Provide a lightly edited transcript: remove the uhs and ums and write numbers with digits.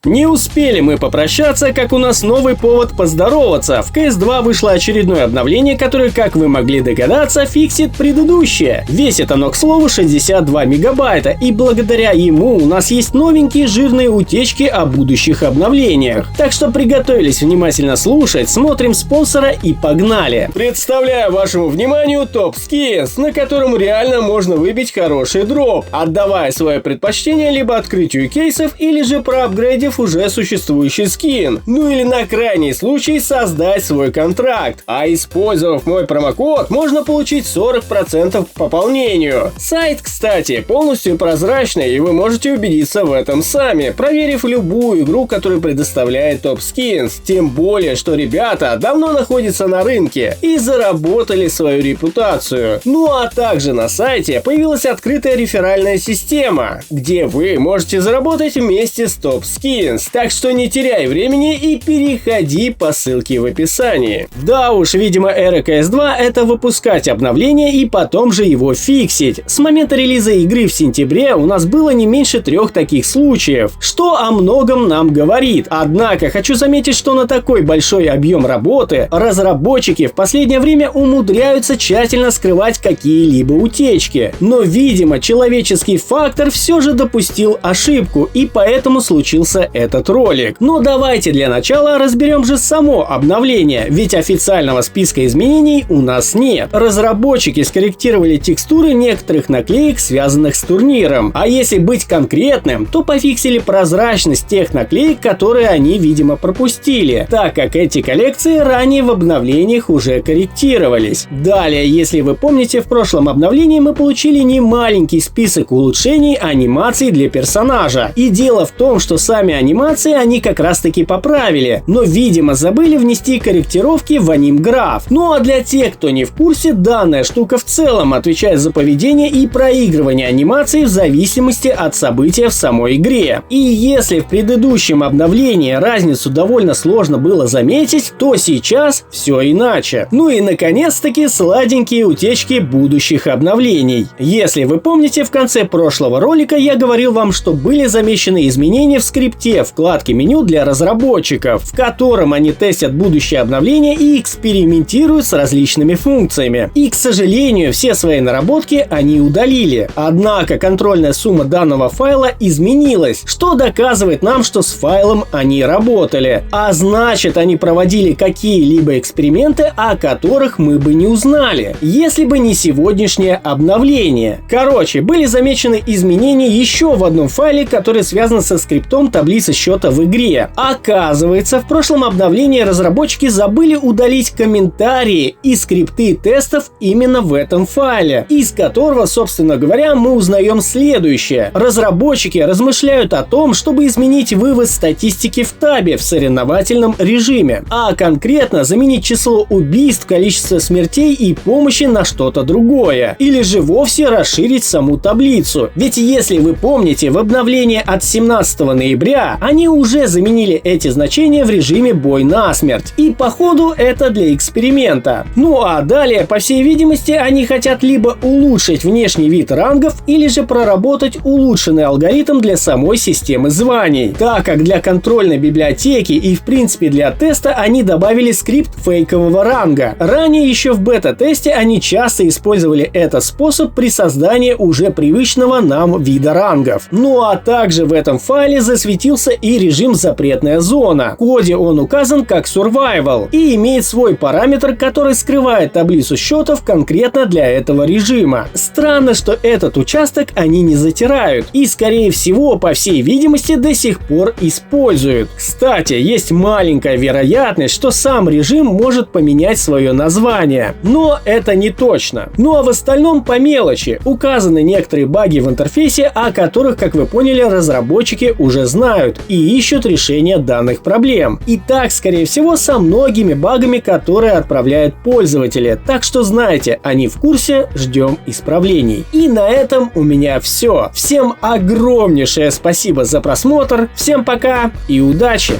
Не успели мы попрощаться, как у нас новый повод поздороваться. В CS2 вышло очередное обновление, которое, как вы могли догадаться, фиксит предыдущее. Весит оно, к слову, 62 мегабайта, и благодаря ему у нас есть новенькие жирные утечки о будущих обновлениях. Так что приготовились внимательно слушать, смотрим спонсора и погнали. Представляю вашему вниманию топ скинс, на котором реально можно выбить хороший дроп, отдавая свое предпочтение либо открытию кейсов, или же проапгрейдив уже существующий скин. Ну или на крайний случай создать свой контракт. А использовав мой промокод, можно получить 40% к пополнению. Сайт, кстати, полностью прозрачный, и вы можете убедиться в этом сами, проверив любую игру, которую предоставляет топ скинс. Тем более, что ребята давно находятся на рынке и заработали свою репутацию. Ну а также на сайте появилась открытая реферальная система, где вы можете заработать вместе с топ скинс. Так что не теряй времени и переходи по ссылке в описании. Да уж, видимо, эра CS2 это выпускать обновление и потом же его фиксить. С момента релиза игры в сентябре у нас было не меньше 3 таких случаев, что о многом нам говорит. Однако хочу заметить, что на такой большой объем работы разработчики в последнее время умудряются тщательно скрывать какие-либо утечки. Но, видимо, человеческий фактор все же допустил ошибку, и поэтому случился этот ролик. Но давайте для начала разберем же само обновление, ведь официального списка изменений у нас нет. Разработчики скорректировали текстуры некоторых наклеек, связанных с турниром. А если быть конкретным, то пофиксили прозрачность тех наклеек, которые они, видимо, пропустили, так как эти коллекции ранее в обновлениях уже корректировались. Далее, если вы помните, в прошлом обновлении мы получили немаленький список улучшений анимаций для персонажа. И дело в том, что сами анимации они как раз таки поправили, но, видимо, забыли внести корректировки в анимграф. Ну а для тех, кто не в курсе, данная штука в целом отвечает за поведение и проигрывание анимаций в зависимости от события в самой игре. И если в предыдущем обновлении разницу довольно сложно было заметить, то сейчас все иначе. Ну и наконец-таки сладенькие утечки будущих обновлений. Если вы помните, в конце прошлого ролика я говорил вам, что были замечены изменения в скрипте вкладки меню для разработчиков, в котором они тестят будущее обновление и экспериментируют с различными функциями. И, к сожалению, все свои наработки они удалили. Однако контрольная сумма данного файла изменилась, что доказывает нам, что с файлом они работали. А значит, они проводили какие-либо эксперименты, о которых мы бы не узнали, если бы не сегодняшнее обновление. Короче, были замечены изменения еще в одном файле, который связан со скриптом таблицы счета в игре. Оказывается, в прошлом обновлении разработчики забыли удалить комментарии и скрипты тестов именно в этом файле, из которого, собственно говоря, мы узнаем следующее. Разработчики размышляют о том, чтобы изменить вывод статистики в табе в соревновательном режиме, а конкретно заменить число убийств, количество смертей и помощи на что-то другое, или же вовсе расширить саму таблицу. Ведь если вы помните, в обновлении от 17 ноября они уже заменили эти значения в режиме бой насмерть, и походу это для эксперимента. Ну а далее, по всей видимости, они хотят либо улучшить внешний вид рангов, или же проработать улучшенный алгоритм для самой системы званий, так как для контрольной библиотеки и в принципе для теста они добавили скрипт фейкового ранга. Ранее еще в бета-тесте они часто использовали этот способ при создании уже привычного нам вида рангов. Ну а также в этом файле засветился и режим запретная зона. В коде он указан как survival и имеет свой параметр, который скрывает таблицу счетов конкретно для этого режима. Странно, что этот участок они не затирают и, скорее всего, по всей видимости, до сих пор используют. Кстати, есть маленькая вероятность, что сам режим может поменять свое название, но это не точно. Ну а в остальном по мелочи. Указаны некоторые баги в интерфейсе, о которых, как вы поняли, разработчики уже знают и ищут решение данных проблем. И так, скорее всего, со многими багами, которые отправляют пользователи. Так что знайте, они в курсе, ждем исправлений. И на этом у меня все. Всем огромнейшее спасибо за просмотр, всем пока и удачи!